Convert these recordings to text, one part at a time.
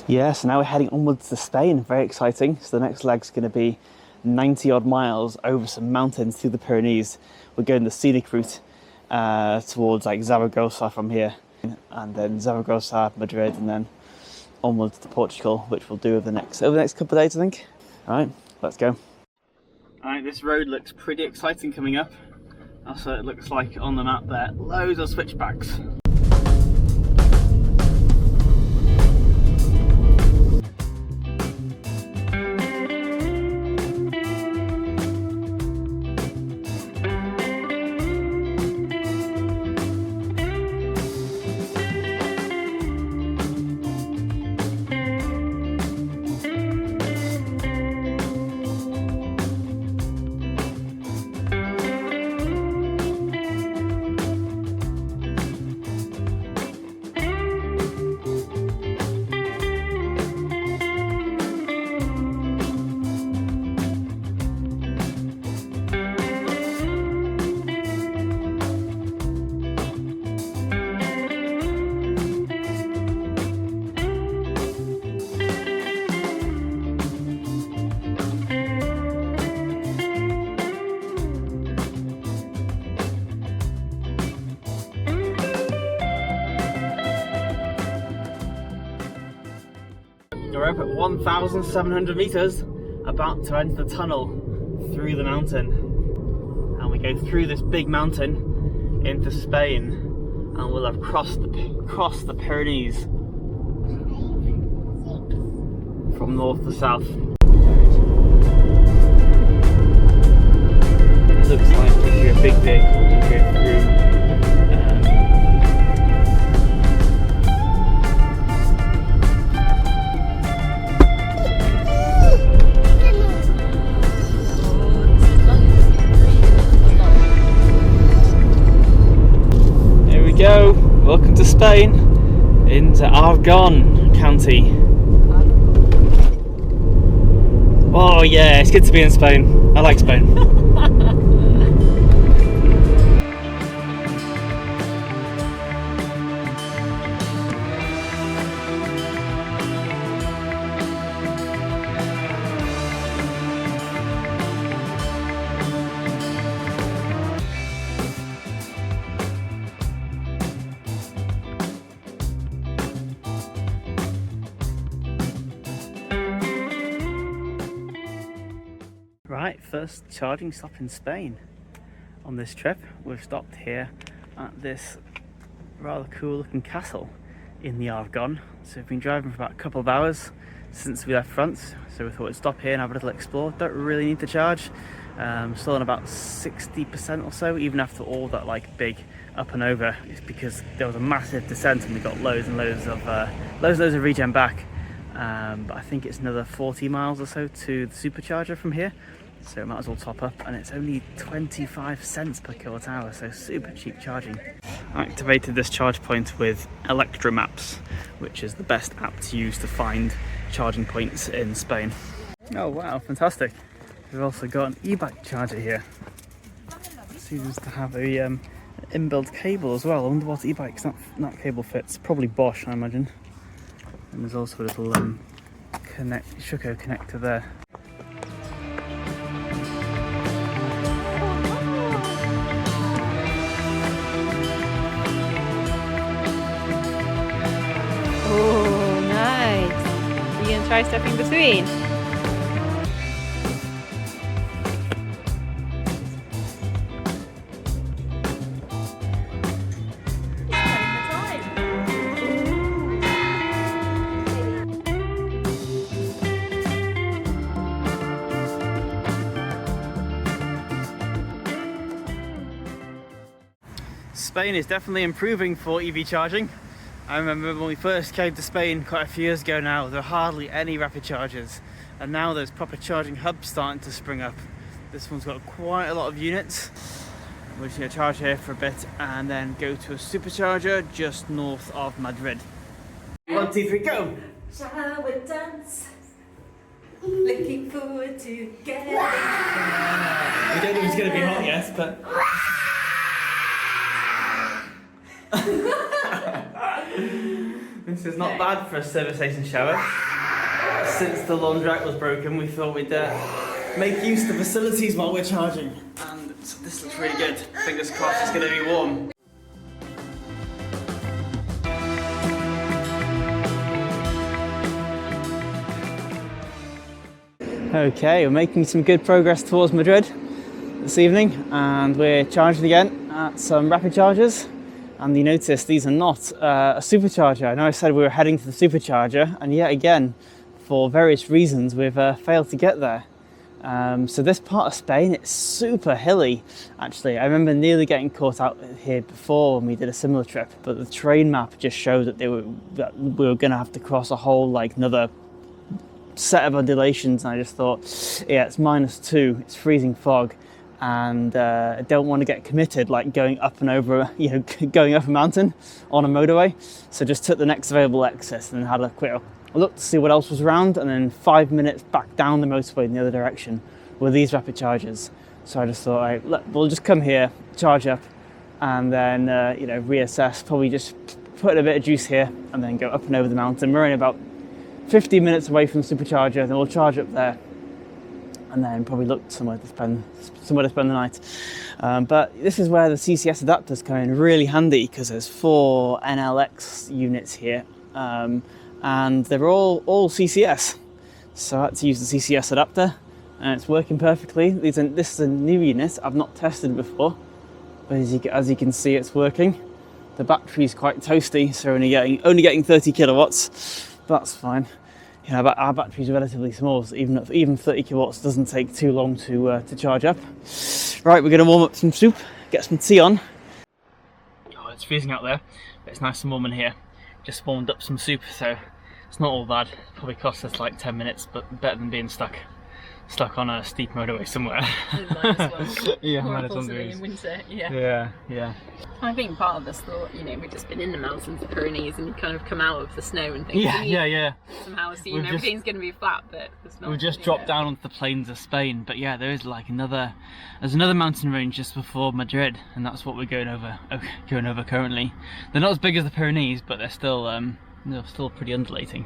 Yeah, so now we're heading onwards to Spain. Very exciting. So the next leg's going to be 90 odd miles over some mountains through the Pyrenees. We're going the scenic route towards like Zaragoza from here, and then Zaragoza, Madrid, and then onwards to Portugal, which we'll do over the next couple of days, I think. All right, let's go. All right, this road looks pretty exciting coming up. That's what it looks like on the map there. Loads of switchbacks. We're up at 1,700 meters, about to enter the tunnel through the mountain, and we go through this big mountain into Spain, and we'll have crossed the Pyrenees from north to south. It looks like if you're a big vehicle, you go through go. Welcome to Spain, into Aragon County. Oh yeah, it's good to be in Spain. I like Spain. Right, first charging stop in Spain on this trip. We've stopped here at this rather cool looking castle in the Aragon. So we've been driving for about a couple of hours since we left France, so we thought we'd stop here and have a little explore. Don't really need to charge. Still on about 60% or so, even after all that like big up and over. It's because there was a massive descent and we got loads and loads of regen back. But I think it's another 40 miles or so to the supercharger from here, so might as well top up, and it's only 25 cents per kilowatt hour, so super cheap charging. I activated this charge point with Electromaps, which is the best app to use to find charging points in Spain. Oh wow, fantastic. We've also got an e-bike charger here. It seems to have a inbuilt cable as well. I wonder what e-bikes that cable fits. Probably Bosch, I imagine. And there's also a little Shuko connector there. Oh, nice. You gonna try stuff in between? Spain is definitely improving for EV charging. I remember when we first came to Spain quite a few years ago now, there were hardly any rapid chargers, and now there's proper charging hubs starting to spring up. This one's got quite a lot of units. We're just going to charge here for a bit and then go to a supercharger just north of Madrid. 1, 2, 3, go! Shall we dance? Looking forward to getting We don't know if it's going to be hot yet, but... This is not bad for a service station shower. Since the laundrette was broken, we thought we'd make use of the facilities while we're charging. And so this looks really good. Fingers crossed it's going to be warm. Okay, we're making some good progress towards Madrid this evening, and we're charging again at some rapid chargers. And you notice these are not a supercharger. I know I said we were heading to the supercharger, and yet again, for various reasons, we've failed to get there. So this part of Spain, it's super hilly, actually. I remember nearly getting caught out here before when we did a similar trip, but the terrain map just showed that we were going to have to cross a whole, like, another set of undulations, and I just thought, yeah, it's -2, it's freezing fog, and I don't want to get committed, like going up and over, going up a mountain on a motorway. So just took the next available exit and had a quick look to see what else was around, and then 5 minutes back down the motorway in the other direction were these rapid chargers. So I just thought, right, we'll just come here, charge up, and then reassess. Probably just put in a bit of juice here, and then go up and over the mountain. We're only about 15 minutes away from the supercharger, then we'll charge up there, and then probably look somewhere to spend the night. But this is where the CCS adapters come in really handy, because there's 4 NLX units here, and they're all CCS. So I had to use the CCS adapter, and it's working perfectly. This is a new unit I've not tested before, but as you can see, it's working. The battery's quite toasty, so only getting 30 kilowatts. That's fine. But our batteries are relatively small, so even 30 kilowatts doesn't take too long to charge up. Right, we're going to warm up some soup, get some tea on. Oh, it's freezing out there, but it's nice and warm in here. Just warmed up some soup, so it's not all bad. Probably cost us like 10 minutes, but better than being stuck on a steep motorway somewhere. Yeah, -1 in winter. Yeah. I think part of us thought, we've just been in the mountains, the Pyrenees, and you kind of come out of the snow and things. Yeah. Somehow assume everything's going to be flat, but it's not. We've just dropped down onto the plains of Spain, but yeah, there's another mountain range just before Madrid, and that's what we're going over currently. They're not as big as the Pyrenees, but they're still pretty undulating.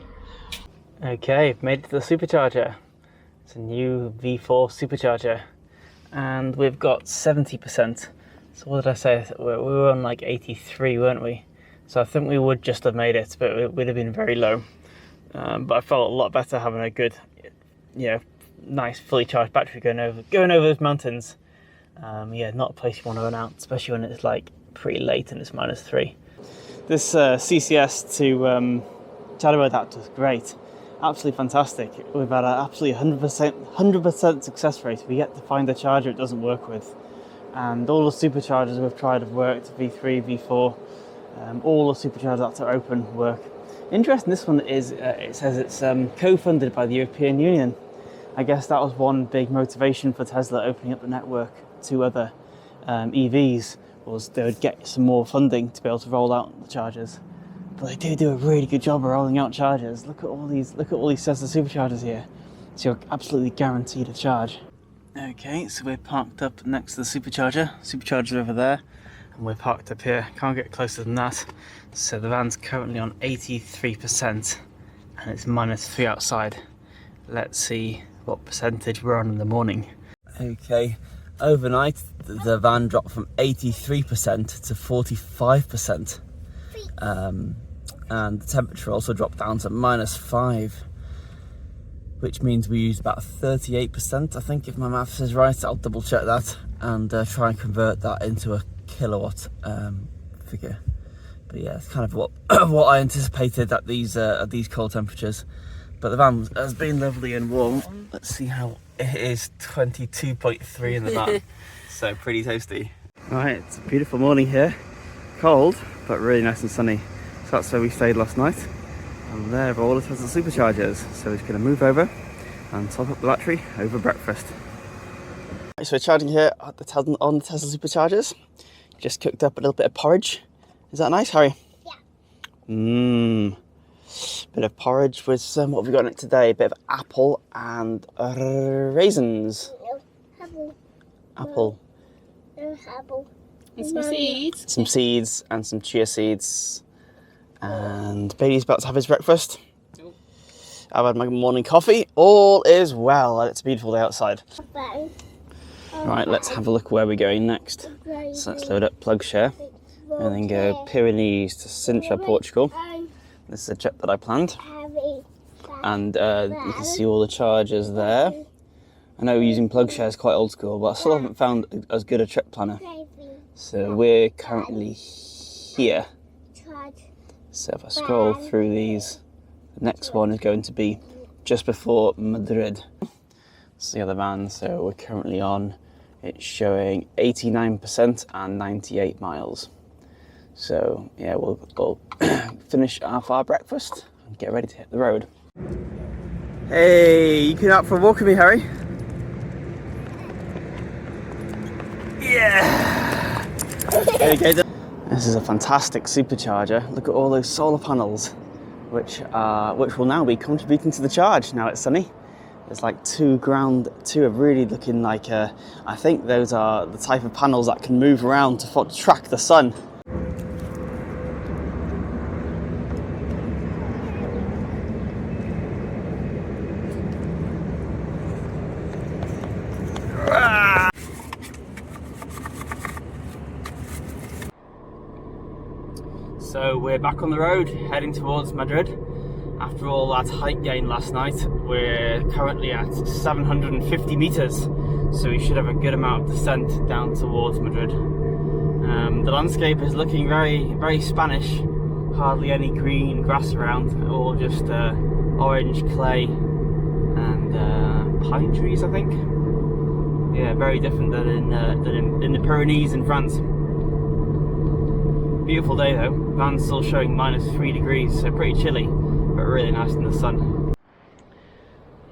Okay, made it to the supercharger. It's a new V4 supercharger, and we've got 70%. So what did I say? We were on like 83, weren't we? So I think we would just have made it, but it would have been very low. But I felt a lot better having a good, nice fully charged battery going over those mountains. Not a place you want to run out, especially when it's like pretty late and it's -3. This CCS to Chademo adapter is great. Absolutely fantastic. We've had an absolutely 100% success rate. We get to find a charger it doesn't work with, and all the superchargers we've tried have worked. V3, V4, all the superchargers that are open work. Interesting. This one is it says it's co-funded by the European Union. I guess that was one big motivation for Tesla opening up the network to other EVs, was they would get some more funding to be able to roll out the chargers. But they do a really good job of rolling out chargers. Look at all these Tesla Superchargers here. So you're absolutely guaranteed a charge. Okay, so we're parked up next to the supercharger. Supercharger's over there, and we're parked up here. Can't get closer than that. So the van's currently on 83%, and it's -3 outside. Let's see what percentage we're on in the morning. Okay, overnight the van dropped from 83% to 45%. And the temperature also dropped down to -5, which means we used about 38%, I think, if my maths is right. I'll double check that and try and convert that into a kilowatt figure. But yeah, it's kind of what I anticipated at these cold temperatures. But the van has been lovely and warm. Let's see how it is. 22.3 in the van, so pretty toasty. Right, it's a beautiful morning here. Cold, but really nice and sunny. So that's where we stayed last night, and there are all the Tesla Superchargers. So we're just going to move over and top up the battery over breakfast. Right, so we're charging here on the Tesla Superchargers. Just cooked up a little bit of porridge. Is that nice, Harry? Yeah. Bit of porridge with some, what have we got in it today? A bit of apple and raisins. No, apple. No, apple. And some seeds. Some seeds and some chia seeds. And Bailey's about to have his breakfast. I've had my morning coffee. All is well, and it's a beautiful day outside. Right, let's have a look where we're going next. So let's load up plug share and then go Pyrenees to Sintra, Portugal. This is a trip that I planned. And you can see all the chargers there. I know using plug share is quite old school, but I still haven't found as good a trip planner. So we're currently here. So if I scroll through these, the next one is going to be just before Madrid. It's the other van, so we're currently on, it's showing 89% and 98 miles. So yeah, we'll finish our breakfast and get ready to hit the road. Hey, you came out for a walk with me, Harry? Yeah! There you go. This is a fantastic supercharger. Look at all those solar panels, which will now be contributing to the charge. Now it's sunny. There's like two are really looking like, I think those are the type of panels that can move around to track the sun. So we're back on the road, heading towards Madrid. After all that height gain last night, we're currently at 750 meters, so we should have a good amount of descent down towards Madrid. The landscape is looking very, very Spanish. Hardly any green grass around, all just orange clay and pine trees, I think. Yeah, very different than in the Pyrenees in France. Beautiful day though. Van's still showing -3 degrees, so pretty chilly, but really nice in the sun.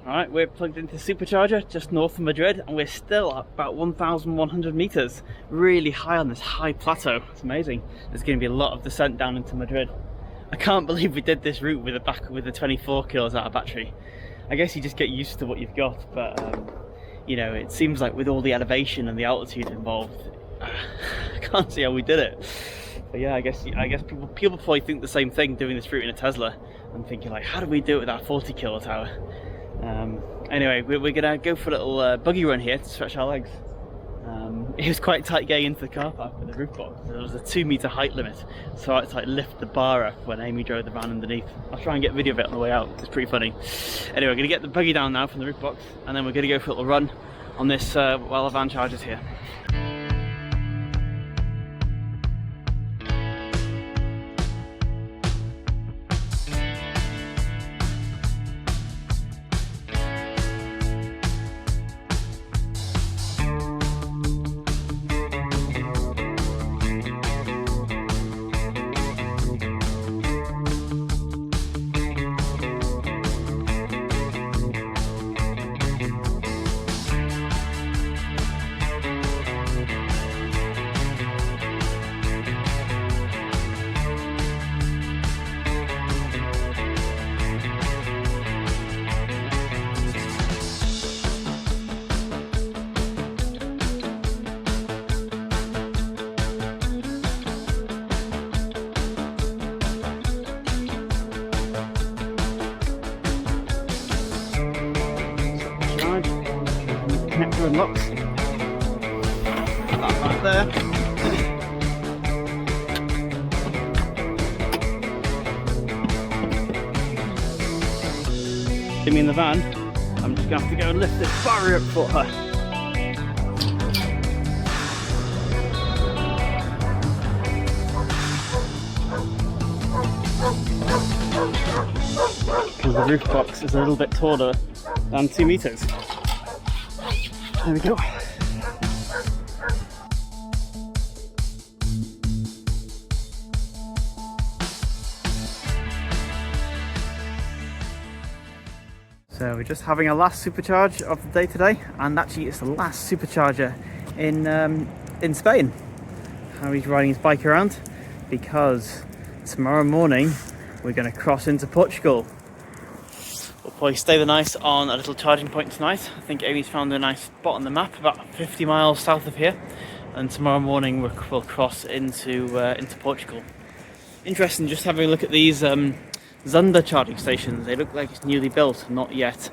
Alright, we're plugged into the supercharger just north of Madrid, and we're still at about 1,100 meters, really high on this high plateau. It's amazing. There's going to be a lot of descent down into Madrid. I can't believe we did this route with the 24 kilos out of battery. I guess you just get used to what you've got, but you know, it seems like with all the elevation and the altitude involved, I can't see how we did it. But yeah, I guess people probably think the same thing doing this route in a Tesla and thinking like, how do we do it with our 40 kilowatt hour? Anyway, we're gonna go for a little buggy run here to stretch our legs. It was quite tight getting into the car park with the roof box. There was a 2-meter height limit, so I had to like lift the bar up when Amy drove the van underneath. I'll try and get a video of it on the way out. It's pretty funny. Anyway, we're gonna get the buggy down now from the roof box, and then we're gonna go for a little run on this while the van charges here. Connector unlocks. That right there. Amy in the van. I'm just gonna have to go and lift this barrier up for her. Because the roof box is a little bit taller than 2 meters. There we go. So we're just having a last supercharge of the day today, and actually it's the last supercharger in Spain. Harry's riding his bike around because tomorrow morning we're going to cross into Portugal. We'll probably stay the night on a little charging point tonight. I think Amy's found a nice spot on the map about 50 miles south of here, and tomorrow morning we'll cross into Portugal. Interesting, just having a look at these Zunder charging stations. They look like it's newly built, not yet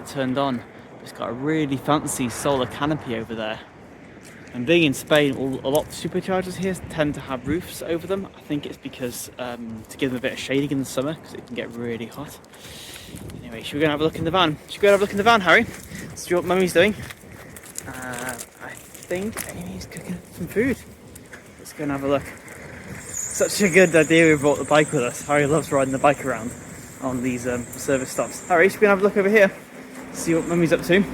turned on. It's got a really fancy solar canopy over there. And being in Spain, a lot of superchargers here tend to have roofs over them. I think it's because to give them a bit of shading in the summer, because it can get really hot. Anyway, should we go and have a look in the van? Should we go and have a look in the van, Harry? See what Mummy's doing. I think Amy's cooking some food. Let's go and have a look. Such a good idea we brought the bike with us. Harry loves riding the bike around on these service stops. Harry, should we go and have a look over here? See what Mummy's up to.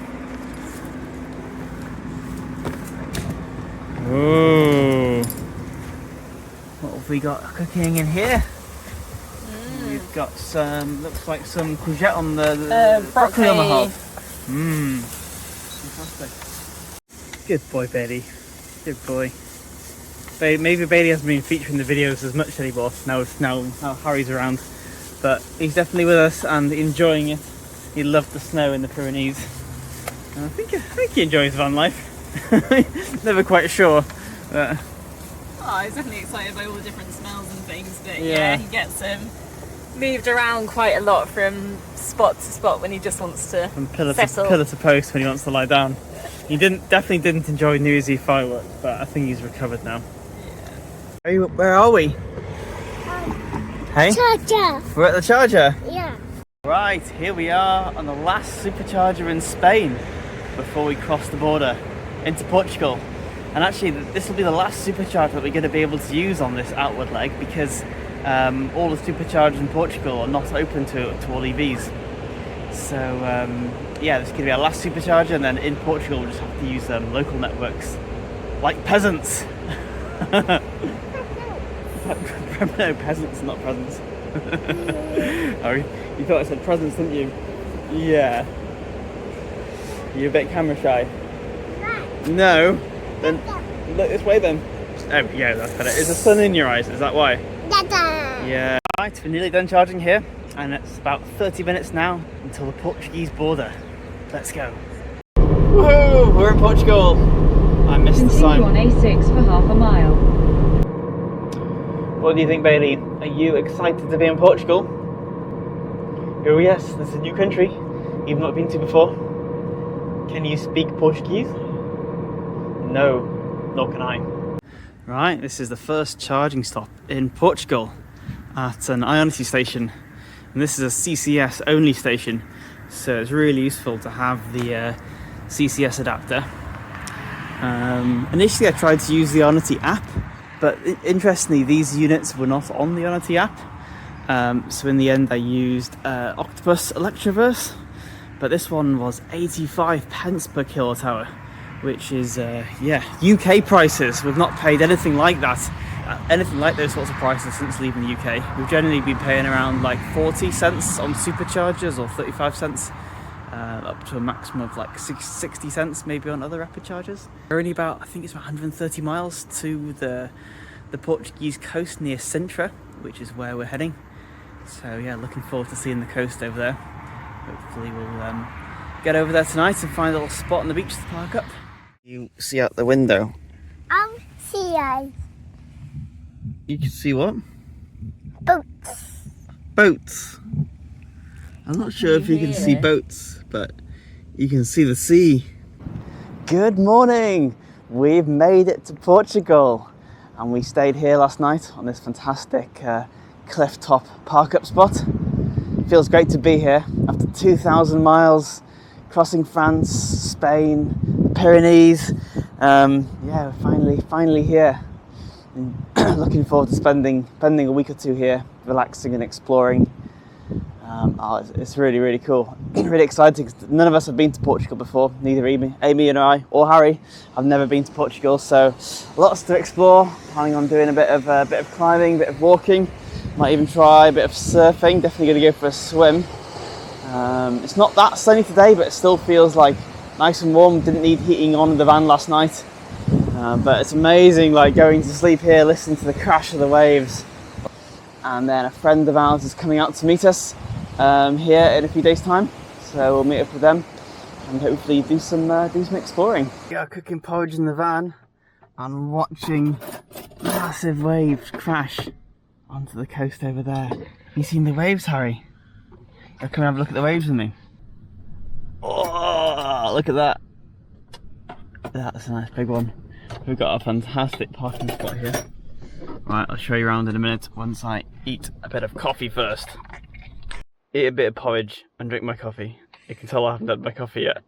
Oh, what have we got cooking in here? We've got some, looks like some courgette on the broccoli on the hob. Fantastic. Good boy, Bailey. Good boy. Maybe Bailey hasn't been featuring the videos as much anymore now Harry's around, but he's definitely with us and enjoying it. He loved the snow in the Pyrenees, and I think he enjoys van life. Never quite sure. But... oh, he's definitely excited by all the different smells and things, but yeah, he gets moved around quite a lot from spot to spot when he just wants to from pillar settle. To pillar to post when he wants to lie down. He definitely didn't enjoy New Year's Eve fireworks, but I think he's recovered now. Yeah. Where are we? Hey? Charger. We're at the charger? Yeah. Right, here we are on the last supercharger in Spain before we cross the border into Portugal. And actually this will be the last supercharger that we're going to be able to use on this outward leg, because all the superchargers in Portugal are not open to all EVs. So yeah, this is going to be our last supercharger, and then in Portugal we'll just have to use local networks like peasants. No, peasants, not presents. Oh, you thought I said presents, didn't you? Yeah. You're a bit camera shy. No. Then look this way then. Oh yeah, that's better. Is the sun in your eyes? Is that why? Dada. Yeah. Right, we're nearly done charging here, and it's about 30 minutes now until the Portuguese border. Let's go. Woohoo! We're in Portugal. I missed the sign. Continue on A6 for half a mile. What do you think, Bailey? Are you excited to be in Portugal? Oh yes, this is a new country you've not been to before. Can you speak Portuguese? No, nor can I. Right, this is the first charging stop in Portugal at an Ionity station. And this is a CCS only station, so it's really useful to have the CCS adapter. Initially I tried to use the Ionity app, but interestingly these units were not on the Ionity app. So in the end I used Octopus Electroverse, but this one was 85 pence per kilowatt hour, which is yeah, UK prices. We've not paid anything like that, anything like those sorts of prices since leaving the UK. We've generally been paying around like 40 cents on superchargers, or 35 cents, up to a maximum of like 60 cents maybe on other rapid chargers. We're only about, I think it's about 130 miles to the Portuguese coast near Sintra, which is where we're heading. So yeah, looking forward to seeing the coast over there. Hopefully we'll get over there tonight and find a little spot on the beach to park up. You see out the window? See eyes. You can see what? Boats. Boats. I'm not sure if you can see boats, but you can see the sea. Good morning! We've made it to Portugal, and we stayed here last night on this fantastic Clifftop park-up spot. Feels great to be here after 2,000 miles crossing France, Spain, the Pyrenees. Yeah, we're finally here. And looking forward to spending a week or two here, relaxing and exploring. It's really cool. Really exciting. None of us have been to Portugal before. Neither Amy and I, or Harry, have never been to Portugal. So lots to explore. Planning on doing a bit of climbing, a bit of walking. Might even try a bit of surfing. Definitely going to go for a swim. It's not that sunny today, but it still feels like nice and warm. Didn't need heating on in the van last night. But it's amazing, like going to sleep here, listening to the crash of the waves. And then a friend of ours is coming out to meet us here in a few days' time. So we'll meet up with them and hopefully do some exploring. We are cooking porridge in the van and watching massive waves crash onto the coast over there. You seen the waves, Harry? Come and have a look at the waves with me. Oh, look at that. That's a nice big one. We've got a fantastic parking spot here. Right, I'll show you around in a minute once I eat a bit of coffee first. Eat a bit of porridge and drink my coffee. You can tell I haven't had my coffee yet.